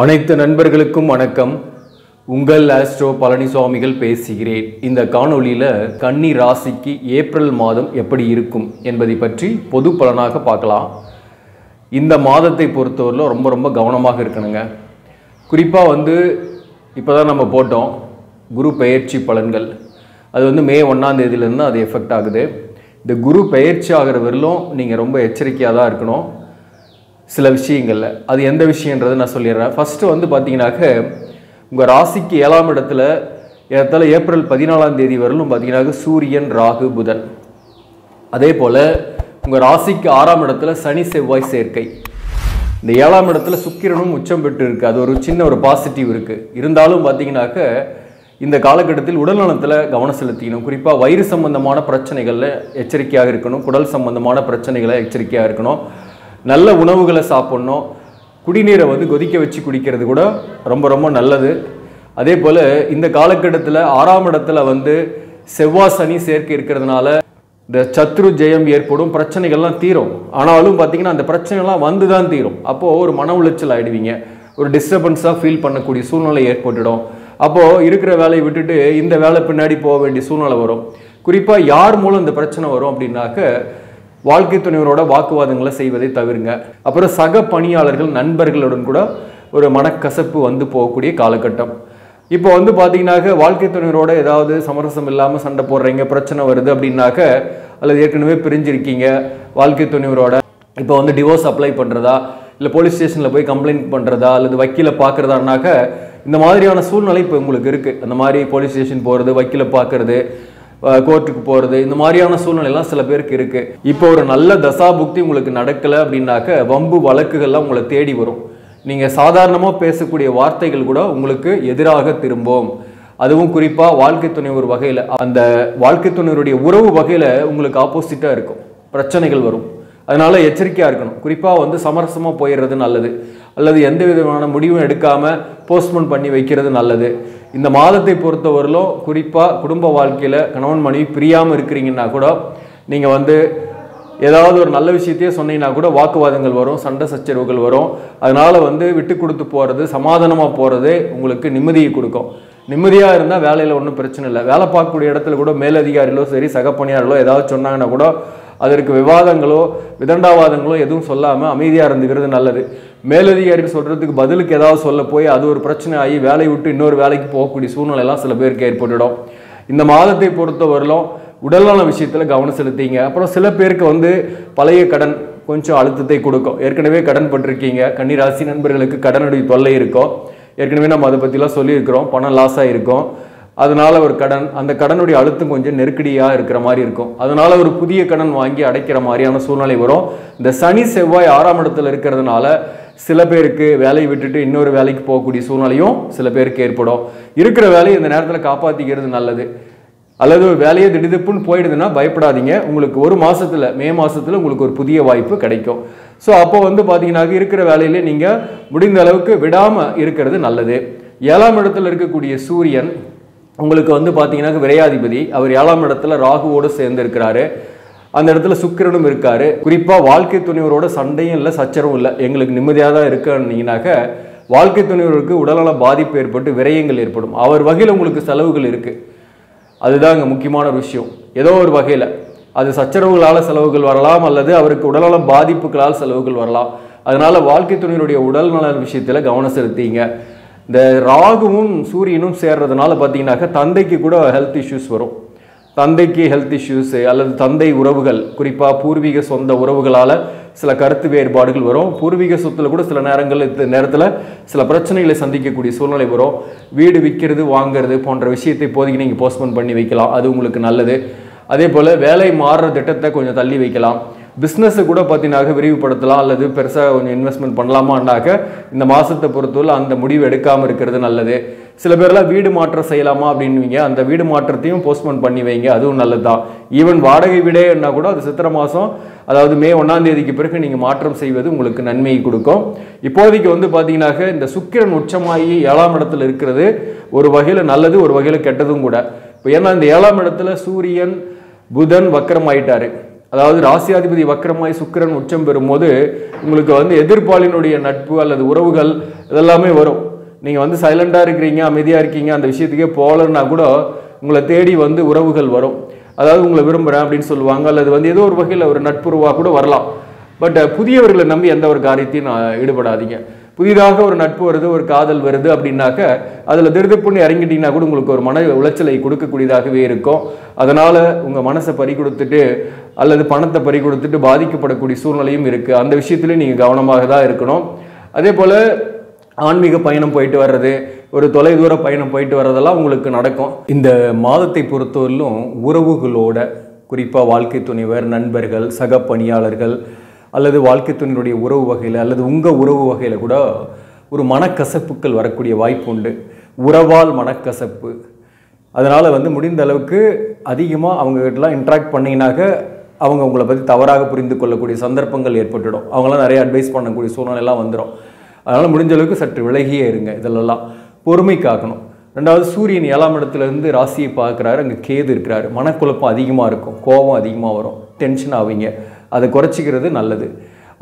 அனைத்து நண்பர்களுக்கும் வணக்கம். உங்கள் ஆஸ்ட்ரோ பழனிசாமிகள் பேசுகிறேன். இந்த காணொளியில் கன்னி ராசிக்கு ஏப்ரல் மாதம் எப்படி இருக்கும் என்பதை பற்றி பொது பலனாக பார்க்கலாம். இந்த மாதத்தை பொறுத்தவரையில் ரொம்ப கவனமாக இருக்கணுங்க. குறிப்பாக இப்போ தான் நம்ம போட்டோம் குரு பெயர்ச்சி பலன்கள். அது மே 1ஆம் தேதியிலேருந்து அது எஃபெக்ட் ஆகுது. இந்த குரு பெயர்ச்சி ஆகிற வரலும் நீங்கள் ரொம்ப எச்சரிக்கையாக தான் இருக்கணும் சில விஷயங்களில். அது எந்த விஷயன்றதை நான் சொல்லிடுறேன். ஃபஸ்ட்டு பார்த்தீங்கன்னாக்க உங்கள் ராசிக்கு 7ஆம் இடத்துல ஏறத்தாழ ஏப்ரல் 14ஆம் தேதி வரலும் பார்த்தீங்கன்னாக்க சூரியன், ராகு, புதன். அதே போல் உங்கள் ராசிக்கு 6ஆம் இடத்துல சனி, செவ்வாய் சேர்க்கை. இந்த 7ஆம் இடத்துல சுக்கிரனும் உச்சம் பெற்று இருக்குது. அது ஒரு சின்ன பாசிட்டிவ் இருக்குது. இருந்தாலும் பார்த்தீங்கன்னாக்க இந்த காலகட்டத்தில் உடல்நலத்தில் கவனம் செலுத்திக்கணும். குறிப்பாக வயிறு சம்பந்தமான பிரச்சனைகளில் எச்சரிக்கையாக இருக்கணும். குடல் சம்பந்தமான பிரச்சனைகளை எச்சரிக்கையாக இருக்கணும். நல்ல உணவுகளை சாப்பிட்ணும். குடிநீரை கொதிக்க வச்சு குடிக்கிறது கூட ரொம்ப நல்லது. அதே போல் இந்த காலகட்டத்தில் 6ஆம் இடத்துல செவ்வாய், சனி சேர்க்கை இருக்கிறதுனால இந்த சத்ரு ஜெயம் ஏற்படும், பிரச்சனைகள்லாம் தீரும். ஆனாலும் பார்த்தீங்கன்னா அந்த பிரச்சனைகள்லாம் தான் தீரும். அப்போது ஒரு மன உளைச்சல் ஆகிடுவீங்க. ஒரு டிஸ்டர்பன்ஸாக ஃபீல் பண்ணக்கூடிய சூழ்நிலை ஏற்பட்டுடும். அப்போது இருக்கிற வேலையை விட்டுட்டு இந்த வேலை பின்னாடி போக வேண்டிய சூழ்நிலை வரும். குறிப்பாக யார் மூலம் இந்த பிரச்சனை வரும் அப்படின்னாக்க வாழ்க்கை துணைவரோட வாக்குவாதங்களை செய்வதை தவிருங்க. அப்புறம் சக பணியாளர்கள், நண்பர்களுடன் கூட ஒரு மனக்கசப்பு போகக்கூடிய காலகட்டம். இப்போ பார்த்தீங்கன்னாக்க வாழ்க்கை துணைவரோட ஏதாவது சமரசம் இல்லாமல் சண்டை போடுறீங்க, பிரச்சனை வருது அப்படின்னாக்க, அல்லது ஏற்கனவே பிரிஞ்சிருக்கீங்க வாழ்க்கை துணைவரோட, இப்போ டிவோர்ஸ் அப்ளை பண்ணுறதா, இல்லை போலீஸ் ஸ்டேஷனில் போய் கம்ப்ளைண்ட் பண்ணுறதா, அல்லது வக்கீலை பார்க்குறதானாக்க இந்த மாதிரியான சூழ்நிலை இப்போ உங்களுக்கு இருக்குது. அந்த மாதிரி போலீஸ் ஸ்டேஷன் போகிறது, வக்கீலை பார்க்குறது, கோர்ட்டுக்கு போகிறது, இந்த மாதிரியான சூழ்நிலைலாம் சில பேருக்கு இருக்குது. இப்போ ஒரு நல்ல தசாபுக்தி உங்களுக்கு நடக்கலை அப்படின்னாக்க வம்பு வழக்குகள்லாம் உங்களை தேடி வரும். நீங்கள் சாதாரணமாக பேசக்கூடிய வார்த்தைகள் கூட உங்களுக்கு எதிராக திரும்பும். அதுவும் குறிப்பாக வாழ்க்கை துணைவர் வகையில், அந்த வாழ்க்கை துணைவருடைய உறவு வகையில் உங்களுக்கு ஆப்போசிட்டாக இருக்கும், பிரச்சனைகள் வரும். அதனால எச்சரிக்கையாக இருக்கணும். குறிப்பாக சமரசமாக போயிடுறது நல்லது, அல்லது எந்த விதமான முடிவும் எடுக்காமல் போஸ்ட்போன் பண்ணி வைக்கிறது நல்லது. இந்த மாதத்தை பொறுத்தவரையிலும் குறிப்பாக குடும்ப வாழ்க்கையில் கணவன் மனைவி பிரியாமல் இருக்கிறீங்கன்னா கூட நீங்கள் ஏதாவது ஒரு நல்ல விஷயத்தையே சொன்னீங்கன்னா கூட வாக்குவாதங்கள் வரும், சண்டை சச்சரவுகள் வரும். அதனால் விட்டு கொடுத்து போகிறது, சமாதானமாக போகிறது உங்களுக்கு நிம்மதியை கொடுக்கும். நிம்மதியாக இருந்தால் வேலையில் ஒன்றும் பிரச்சனை இல்லை. வேலை பார்க்கக்கூடிய இடத்துல கூட மேலதிகாரிகளோ சரி, சக பணியாளர்களோ ஏதாவது சொன்னாங்கன்னா கூட அதற்கு விவாதங்களோ விதண்டாவாதங்களோ எதுவும் சொல்லாமல் அமைதியாக இருந்துக்கிறது நல்லது. மேலதிகாரிகள் சொல்கிறதுக்கு பதிலுக்கு ஏதாவது சொல்ல போய் அது ஒரு பிரச்சனை ஆகி வேலையை விட்டு இன்னொரு வேலைக்கு போகக்கூடிய சூழ்நிலையெல்லாம் சில பேருக்கு ஏற்பட்டுடும். இந்த மாதத்தை பொறுத்தவரையிலும் உடல்நல விஷயத்தில் கவனம் செலுத்திங்க. அப்புறம் சில பேருக்கு பழைய கடன் கொஞ்சம் அழுத்தத்தை கொடுக்கும். ஏற்கனவே கடன் பட்டிருக்கீங்க. கன்னிராசி நண்பர்களுக்கு கடனுடைய தொல்லை இருக்கும். ஏற்கனவே நம்ம அதை பற்றிலாம் சொல்லியிருக்கிறோம். பணம் லாஸ் ஆகிருக்கும். அதனால ஒரு கடன், அந்த கடனுடைய அழுத்தம் கொஞ்சம் நெருக்கடியாக இருக்கிற மாதிரி இருக்கும். அதனால ஒரு புதிய கடன் வாங்கி அடைக்கிற மாதிரியான சூழ்நிலை வரும். இந்த சனி செவ்வாய் 6ஆம் இடத்துல இருக்கிறதுனால சில பேருக்கு வேலையை விட்டுட்டு இன்னொரு வேலைக்கு போகக்கூடிய சூழ்நிலையும் சில பேருக்கு ஏற்படும். இருக்கிற வேலையை இந்த நேரத்தில் காப்பாற்றிக்கிறது நல்லது. அல்லது ஒரு வேலையை திடீர்னு போயிடுதுன்னா பயப்படாதீங்க. உங்களுக்கு ஒரு மாதத்தில், மே மாதத்தில் உங்களுக்கு ஒரு புதிய வாய்ப்பு கிடைக்கும். ஸோ அப்போ பார்த்தீங்கன்னாக்க இருக்கிற வேலையிலே நீங்கள் முடிந்த அளவுக்கு விடாமல் இருக்கிறது நல்லது. 7ஆம் இடத்துல இருக்கக்கூடிய சூரியன் உங்களுக்கு பார்த்தீங்கன்னாக்க விரையாதிபதி. அவர் 7ஆம் இடத்துல ராகுவோடு சேர்ந்து இருக்கிறாரு. அந்த இடத்துல சுக்கிரனும் இருக்காரு. குறிப்பாக வாழ்க்கை துணைவரோட சண்டையும் இல்லை, சச்சரவும் இல்லை, எங்களுக்கு நிம்மதியாக தான் இருக்குன்னீங்கன்னாக்க வாழ்க்கை துணைவருக்கு உடல்நல பாதிப்பு ஏற்பட்டு விரயங்கள் ஏற்படும். அவர் வகையில் உங்களுக்கு செலவுகள் இருக்குது. அதுதான் இங்கே முக்கியமான விஷயம். ஏதோ ஒரு வகையில் அது சச்சரவுகளால் செலவுகள் வரலாம், அல்லது அவருக்கு உடல்நல பாதிப்புகளால் செலவுகள் வரலாம். அதனால வாழ்க்கை துணைவருடைய உடல்நல விஷயத்தில் கவனம் செலுத்திங்க. இந்த ராகுவும் சூரியனும் சேர்றதுனால பார்த்தீங்கன்னாக்க தந்தைக்கு கூட ஹெல்த் இஷ்யூஸ் வரும். தந்தைக்கு ஹெல்த் இஷ்யூஸு அல்லது தந்தை உறவுகள், குறிப்பாக பூர்வீக சொந்த உறவுகளால் சில கருத்து வேறுபாடுகள் வரும். பூர்வீக சொத்தில் கூட சில நேரத்தில் சில பிரச்சனைகளை சந்திக்கக்கூடிய சூழ்நிலை வரும். வீடு விற்கிறது, வாங்கிறது போன்ற விஷயத்தை இப்போதைக்கு நீங்கள் போஸ்ட்போன் பண்ணி வைக்கலாம். அது உங்களுக்கு நல்லது. அதே போல் வேலை மாறுற திட்டத்தை கொஞ்சம் தள்ளி வைக்கலாம். பிஸ்னஸை கூட பார்த்தீங்கன்னாக்க விரிவுபடுத்தலாம், அல்லது பெருசாக கொஞ்சம் இன்வெஸ்ட்மெண்ட் பண்ணலாமான்னாக்க இந்த மாதத்தை பொறுத்தவரை அந்த முடிவு எடுக்காமல் இருக்கிறது நல்லது. சில பேர்லாம் வீடு மாற்றம் செய்யலாமா அப்படின்வீங்க. அந்த வீடு மாற்றத்தையும் போஸ்ட்போன் பண்ணி வைங்க. அதுவும் நல்லது தான். ஈவன் வாடகை வீடேன்னா கூட அது சித்திரை மாதம், அதாவது மே 1ஆம் தேதிக்கு பிறகு நீங்கள் மாற்றம் செய்வது உங்களுக்கு நன்மையை கொடுக்கும். இப்போதைக்கு பார்த்தீங்கன்னாக்க இந்த சுக்கிரன் உச்சமாகி 7ஆம் இடத்துல இருக்கிறது ஒரு வகையில் நல்லது, ஒரு வகையில் கெட்டதும் கூட. இப்போ ஏன்னா இந்த 7ஆம் இடத்துல சூரியன், புதன் வக்கரம் ஆயிட்டாரு. அதாவது ராசியாதிபதி வக்ரமாய் சுக்கிரன் உச்சம் பெறும்போது உங்களுக்கு எதிர்பாலினுடைய நட்பு அல்லது உறவுகள் இதெல்லாமே வரும். நீங்கள் வந்து சைலண்டாக இருக்கிறீங்க, அமைதியாக இருக்கீங்க, அந்த விஷயத்துக்கே போகலன்னா கூட உங்களை தேடி வந்து உறவுகள் வரும். அதாவது உங்களை விரும்புகிறேன் அப்படின்னு சொல்லுவாங்க, அல்லது வந்து ஏதோ ஒரு வகையில் ஒரு நட்புறவாக கூட வரலாம். பட் புதியவர்களை நம்பி எந்த ஒரு காரியத்தையும் ஈடுபடாதீங்க. புதிதாக ஒரு நட்பு வருது, ஒரு காதல் வருது அப்படின்னாக்க அதில் திருதுப்புன்னு இறங்கிட்டீங்கன்னா கூட உங்களுக்கு ஒரு மன உளைச்சலை கொடுக்கக்கூடியதாகவே இருக்கும். அதனால் உங்கள் மனசை பறி கொடுத்துட்டு அல்லது பணத்தை பறி கொடுத்துட்டு பாதிக்கப்படக்கூடிய சூழ்நிலையும் இருக்குது. அந்த விஷயத்துலையும் நீங்கள் கவனமாக தான் இருக்கணும். அதே போல் ஆன்மீக பயணம் போயிட்டு வர்றது, ஒரு தொலைதூர பயணம் போயிட்டு வர்றதெல்லாம் உங்களுக்கு நடக்கும். இந்த மாதத்தை பொறுத்தவரையிலும் உறவுகளோட, குறிப்பாக வாழ்க்கை துணைவர், நண்பர்கள், சக பணியாளர்கள் அல்லது வாழ்க்கை துணையினுடைய உறவு வகையில் அல்லது உங்கள் உறவு வகையில் கூட ஒரு மனக்கசப்புகள் வரக்கூடிய வாய்ப்பு உண்டு. உறவால் மனக்கசப்பு. அதனால் வந்து முடிந்த அளவுக்கு அதிகமாக அவங்ககிட்டலாம் இன்ட்ராக்ட் பண்ணிங்கனாக்க அவங்க உங்களை பற்றி தவறாக புரிந்து கொள்ளக்கூடிய சந்தர்ப்பங்கள் ஏற்பட்டுடும். அவங்களாம் நிறைய அட்வைஸ் பண்ணக்கூடிய சூழ்நிலையெல்லாம் வந்துடும். அதனால் முடிஞ்ச அளவுக்கு சற்று விலகியே இருங்க. இதிலெல்லாம் பொறுமை காக்கணும். ரெண்டாவது, சூரியன் 7ஆம் இடத்துலேருந்து ராசியை பார்க்குறாரு, அங்கே கேது இருக்கிறாரு. மனக்குழப்பம் அதிகமாக இருக்கும், கோபம் அதிகமாக வரும், டென்ஷன் ஆவீங்க. அதை குறைச்சிக்கிறது நல்லது.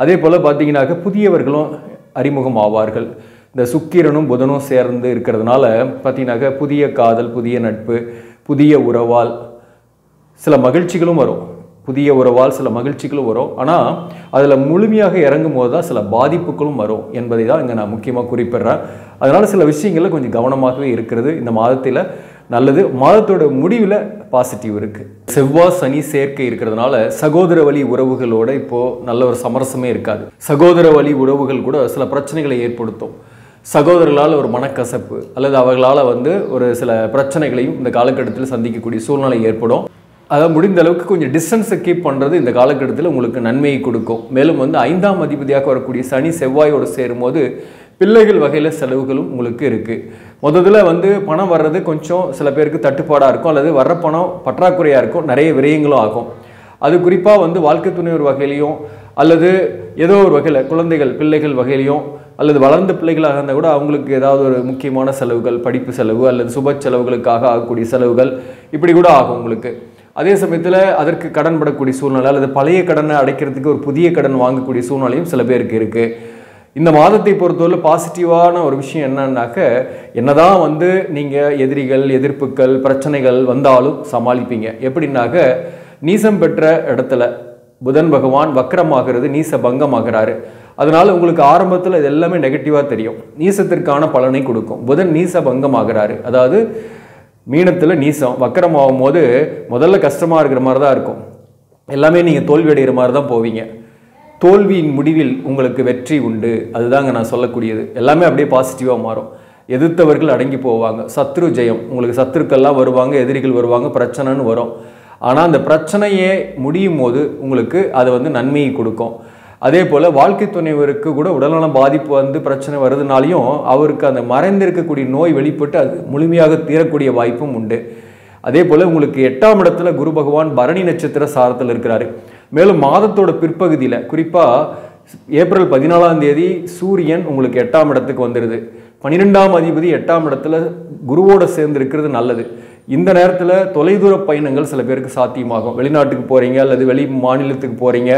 அதே போல் பார்த்தீங்கன்னாக்க புதியவர்களும் அறிமுகம் ஆவார்கள். இந்த சுக்கிரனும் புதனும் சேர்ந்து இருக்கிறதுனால பார்த்தீங்கன்னாக்க புதிய காதல், புதிய நட்பு, புதிய உறவால் சில மகிழ்ச்சிகளும் வரும். புதிய உறவால் சில மகிழ்ச்சிகளும் வரும். ஆனால் அதில் முழுமையாக இறங்கும் போது தான் சில பாதிப்புகளும் வரும் என்பதை தான் இங்கே நான் முக்கியமாக குறிப்பிட்றேன். அதனால் சில விஷயங்களில் கொஞ்சம் கவனமாகவே இருக்கிறது இந்த மாதத்தில் நல்லது. மாதத்தோட முடிவில் பாசிட்டிவ் இருக்குது. செவ்வாய் சனி சேர்க்கை இருக்கிறதுனால சகோதர வழி உறவுகளோட இப்போது நல்ல ஒரு சமரசமே இருக்காது. சகோதர வழி உறவுகள் கூட சில பிரச்சனைகளை ஏற்படுத்தும். சகோதரர்களால் ஒரு மனக்கசப்பு அல்லது அவர்களால் வந்து ஒரு சில பிரச்சனைகளையும் இந்த காலகட்டத்தில் சந்திக்கக்கூடிய சூழ்நிலை ஏற்படும். அதை முடிந்த அளவுக்கு கொஞ்சம் டிஸ்டன்ஸை கீப் பண்ணுறது இந்த காலகட்டத்தில் உங்களுக்கு நன்மையை கொடுக்கும். மேலும் வந்து 5ஆம் அதிபதியாக வரக்கூடிய சனி செவ்வாயோடு சேரும்போது பிள்ளைகள் வகையில் செலவுகளும் உங்களுக்கு இருக்குது. முதல்ல வந்து பணம் வர்றது கொஞ்சம் சில பேருக்கு தட்டுப்பாடாக இருக்கும், அல்லது வர்ற பணம் பற்றாக்குறையாக இருக்கும், நிறைய விரயங்களும் ஆகும். அது குறிப்பாக வந்து வாழ்க்கை துணையோர் வகையிலையும் அல்லது ஏதோ ஒரு வகையில் குழந்தைகள் பிள்ளைகள் வகையிலையும் அல்லது வளர்ந்த பிள்ளைகளாக இருந்தால் கூட அவங்களுக்கு ஏதாவது ஒரு முக்கியமான செலவுகள், படிப்பு செலவு அல்லது சுப செலவுகளுக்காக ஆகக்கூடிய செலவுகள் இப்படி கூட ஆகும் உங்களுக்கு. அதே சமயத்தில் அதற்கு கடன் படக்கூடிய சூழ்நிலை அல்லது பழைய கடனை அடைக்கிறதுக்கு ஒரு புதிய கடன் வாங்கக்கூடிய சூழ்நிலையும் சில பேருக்கு இருக்குது. இந்த மாதத்தை பொறுத்தவரை பாசிட்டிவான ஒரு விஷயம் என்னன்னாக்க, என்னதான் வந்து நீங்கள் எதிரிகள், எதிர்ப்புகள், பிரச்சனைகள் வந்தாலும் சமாளிப்பீங்க. எப்படின்னாக்க, நீசம் பெற்ற இடத்துல புதன் பகவான் வக்கரமாகிறது, நீச பங்கமாகிறாரு. அதனால் உங்களுக்கு ஆரம்பத்தில் இது எல்லாமே நெகட்டிவாக தெரியும். நீசத்திற்கான பலனை கொடுக்கும். புதன் நீச பங்கமாகிறாரு, அதாவது மீனத்தில் நீசம் வக்கரமாகும் போது முதல்ல கஷ்டமாக இருக்கிற மாதிரி தான் இருக்கும். எல்லாமே நீங்கள் தோல்வி அடைகிற மாதிரி தான் போவீங்க. தோல்வியின் முடிவில் உங்களுக்கு வெற்றி உண்டு, அதுதாங்க நான் சொல்லக்கூடியது. எல்லாமே அப்படியே பாசிட்டிவாக மாறும். எதிர்த்தவர்கள் அடங்கி போவாங்க. சத்ரு ஜெயம், உங்களுக்கு சத்துருக்கள்லாம் வருவாங்க, எதிரிகள் வருவாங்க, பிரச்சனைன்னு வரும். ஆனால் அந்த பிரச்சனையே முடியும் போது உங்களுக்கு அது வந்து நன்மையை கொடுக்கும். அதே போல் வாழ்க்கை துணைவருக்கு கூட உடல்நலம் பாதிப்பு வந்து பிரச்சனை வருதுனாலையும் அவருக்கு அந்த மறைந்திருக்கக்கூடிய நோய் வெளிப்பட்டு அது முழுமையாக தீரக்கூடிய வாய்ப்பும் உண்டு. அதே போல் உங்களுக்கு 8ஆம் இடத்துல குரு பகவான் பரணி நட்சத்திர சாரத்தில் இருக்கிறாரு. மேலும் மாதத்தோட பிற்பகுதியில் குறிப்பாக ஏப்ரல் 14ஆம் தேதி சூரியன் உங்களுக்கு 8ஆம் இடத்துக்கு வந்துடுது. 12ஆம் அதிபதி 8ஆம் இடத்துல குருவோட சேர்ந்து இருக்கிறது நல்லது. இந்த நேரத்தில் தொலைதூர பயணங்கள் சில பேருக்கு சாத்தியமாகும். வெளிநாட்டுக்கு போகிறீங்க அல்லது வெளி மாநிலத்துக்கு போகிறீங்க,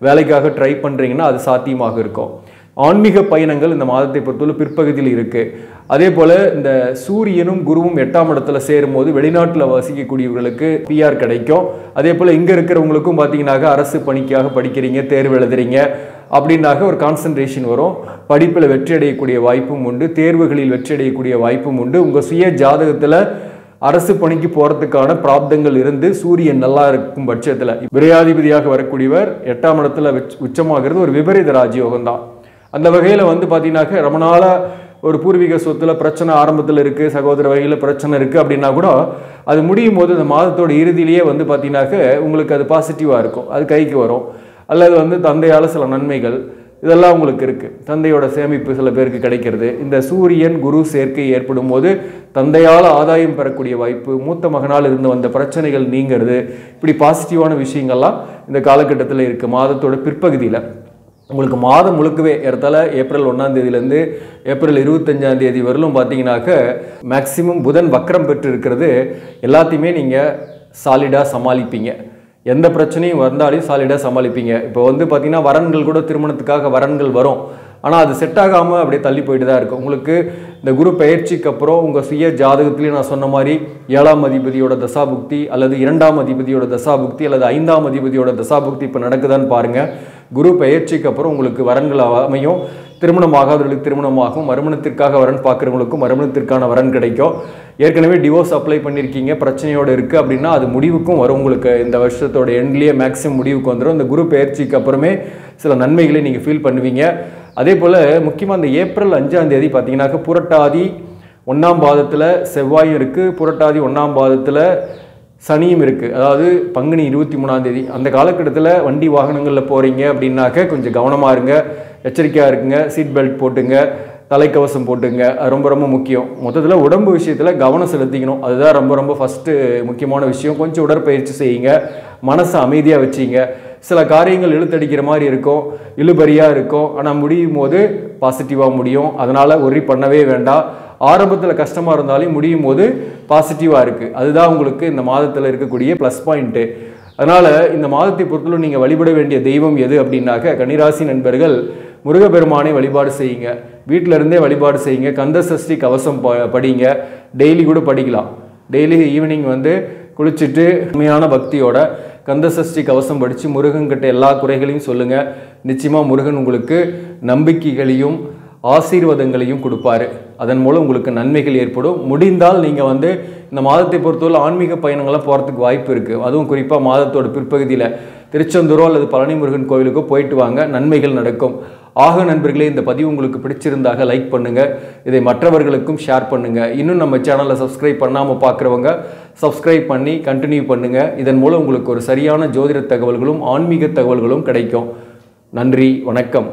வேலைக்காக ட்ரை பண்ணுறீங்கன்னா அது சாத்தியமாக இருக்கும். ஆன்மீக பயணங்கள் இந்த மாதத்தை பொறுத்தவரை பிற்பகுதியில் இருக்குது. அதே போல் இந்த சூரியனும் குருவும் 8ஆம் இடத்துல சேரும்போது வெளிநாட்டில் வசிக்கக்கூடியவர்களுக்கு பிஆர் கிடைக்கும். அதே போல் இங்கே இருக்கிறவங்களுக்கும் பார்த்தீங்கன்னாக்க அரசு பணிக்காக படிக்கிறீங்க, தேர்வு எழுதுறீங்க அப்படின்னாக்க ஒரு கான்சன்ட்ரேஷன் வரும். படிப்பில் வெற்றி அடையக்கூடிய வாய்ப்பும் உண்டு, தேர்வுகளில் வெற்றி அடையக்கூடிய வாய்ப்பும் உண்டு. உங்கள் சுய ஜாதகத்தில் அரசு பணிக்கு போகிறதுக்கான பிராப்தங்கள் இருந்து சூரியன் நல்லா இருக்கும் பட்சத்தில் விரையாதிபதியாக வரக்கூடியவர் 8ஆம் இடத்துல உச்சமாகிறது ஒரு விபரீத ராஜயோகம் தான். அந்த வகையில் வந்து பார்த்தீங்கன்னாக்க ரொம்ப நாளாக ஒரு பூர்வீக சொத்தில் பிரச்சனை ஆரம்பத்தில் இருக்குது, சகோதர வகையில் பிரச்சனை இருக்குது அப்படின்னா கூட அது முடியும் போது இந்த மாதத்தோட இறுதியிலேயே வந்து பார்த்தீங்கன்னாக்க உங்களுக்கு அது பாசிட்டிவாக இருக்கும், அது கைக்கு வரும். அல்லது வந்து தந்தையால் சில நன்மைகள் இதெல்லாம் உங்களுக்கு இருக்குது. தந்தையோட சேமிப்பு சில பேருக்கு கிடைக்கிறது. இந்த சூரியன் குரு சேர்க்கை ஏற்படும் போது தந்தையால் ஆதாயம் பெறக்கூடிய வாய்ப்பு, மூத்த மகனால் இருந்து வந்த பிரச்சனைகள் நீங்கிறது, இப்படி பாசிட்டிவான விஷயங்கள்லாம் இந்த காலகட்டத்தில் இருக்குது. மாதத்தோட பிற்பகுதியில் உங்களுக்கு மாதம் முழுக்கவே ஏறத்தாழ ஏப்ரல் 1ஆம் தேதியிலேருந்து ஏப்ரல் 25ஆம் தேதி வரலும் பார்த்தீங்கன்னாக்க மேக்சிமம் புதன் வக்கரம் பெற்று இருக்கிறது எல்லாத்தையுமே நீங்கள் சாலிடாக சமாளிப்பீங்க. எந்த பிரச்சனையும் வந்தாலும் சாலிடாக சமாளிப்பீங்க. இப்போ வந்து பார்த்தீங்கன்னா வரன்கள் கூட திருமணத்துக்காக வரன்கள் வரும். ஆனால் அது செட் ஆகாமல் அப்படியே தள்ளி போயிட்டு தான் இருக்கும். உங்களுக்கு இந்த குரு பெயர்ச்சிக்கு அப்புறம் உங்கள் சுய ஜாதகத்திலேயே நான் சொன்ன மாதிரி 7ஆம் அதிபதியோட தசாபுக்தி அல்லது 2ஆம் அதிபதியோட தசாபுக்தி அல்லது 5ஆம் அதிபதியோட தசாபுக்தி இப்போ நடக்குதான்னு பாருங்கள். குரு பெயர்ச்சிக்கு அப்புறம் உங்களுக்கு வரன்கள் அமையும். திருமணமாகாதவர்களுக்கு திருமணமாகும், மறுமணத்திற்காக வரன் பார்க்குறவங்களுக்கும் மறுமணத்திற்கான வரன் கிடைக்கும். ஏற்கனவே டிவோர்ஸ் அப்ளை பண்ணியிருக்கீங்க, பிரச்சனையோடு இருக்குது அப்படின்னா அது முடிவுக்கும் வரும். உங்களுக்கு இந்த வருஷத்தோட எண்ட்லேயே மேக்ஸிமம் முடிவுக்கு வந்துடும். இந்த குரு பெயர்ச்சிக்கு அப்புறமே சில நன்மைகளை நீங்கள் ஃபீல் பண்ணுவீங்க. அதே போல் முக்கியமாக இந்த ஏப்ரல் 5ஆம் தேதி பார்த்தீங்கன்னாக்க புரட்டாதி 1ஆம் பாதத்தில் செவ்வாயும் இருக்குது, புரட்டாதி 1ஆம் பாதத்தில் சனியும் இருக்குது. அதாவது பங்குனி 23ஆம் தேதி அந்த காலகட்டத்தில் வண்டி வாகனங்களில் போகிறீங்க அப்படின்னாக்க கொஞ்சம் கவனமாக இருங்க, எச்சரிக்கையாக இருக்குங்க. சீட் பெல்ட் போட்டுங்க, தலைக்கவசம் போட்டுங்க, அது ரொம்ப ரொம்ப முக்கியம். மொத்தத்தில் உடம்பு விஷயத்தில் கவனம் செலுத்திக்கணும், அதுதான் ரொம்ப ரொம்ப ஃபஸ்ட்டு முக்கியமான விஷயம். கொஞ்சம் உடற்பயிற்சி செய்யுங்க, மனசை அமைதியாக வச்சிங்க. சில காரியங்கள் இழுத்தடிக்கிற மாதிரி இருக்கும், இழுபறியாக இருக்கும், ஆனால் முடியும் போது பாசிட்டிவாக முடியும். அதனால் ஒரி பண்ணவே வேண்டாம். ஆரம்பத்தில் கஷ்டமாக இருந்தாலும் முடியும் போது பாசிட்டிவாக இருக்குது. அதுதான் உங்களுக்கு இந்த மாதத்தில் இருக்கக்கூடிய ப்ளஸ் பாயிண்ட்டு. அதனால் இந்த மாதத்தை பொறுத்தவரை நீங்கள் வழிபட வேண்டிய தெய்வம் எது அப்படின்னாக்க கன்னிராசி நண்பர்கள் முருகப்பெருமானை வழிபாடு செய்யுங்க. வீட்டில் இருந்தே வழிபாடு செய்யுங்க. கந்த சஷ்டி கவசம் படிங்க, டெய்லி கூட படிக்கலாம். டெய்லி ஈவினிங் குளிச்சுட்டு உண்மையான பக்தியோட கந்த சஷ்டி கவசம் படித்து முருகன்கிட்ட எல்லா குறைகளையும் சொல்லுங்கள். நிச்சயமாக முருகன் உங்களுக்கு நம்பிக்கைகளையும் ஆசீர்வாதங்களையும் கொடுப்பாரு. அதன் மூலம் உங்களுக்கு நன்மைகள் ஏற்படும். முடிந்தால் நீங்கள் இந்த மாதத்தை பொறுத்தவரை ஆன்மீக பயணங்கள்லாம் போகிறதுக்கு வாய்ப்பு இருக்குது. அதுவும் குறிப்பாக மாதத்தோட பிற்பகுதியில் திருச்செந்தூரோ அல்லது பழனி முருகன் கோவிலுக்கோ போயிட்டு வாங்க, நன்மைகள் நடக்கும். ஆக நண்பர்களே, இந்த பதிவு உங்களுக்கு பிடிச்சிருந்தாக லைக் பண்ணுங்கள், இதை மற்றவர்களுக்கும் ஷேர் பண்ணுங்கள். இன்னும் நம்ம சேனலை சப்ஸ்கிரைப் பண்ணாமல் பார்க்குறவங்க சப்ஸ்கிரைப் பண்ணி கண்டினியூ பண்ணுங்கள். இதன் மூலம் உங்களுக்கு ஒரு சரியான ஜோதிட தகவல்களும் ஆன்மீக தகவல்களும் கிடைக்கும். நன்றி, வணக்கம்.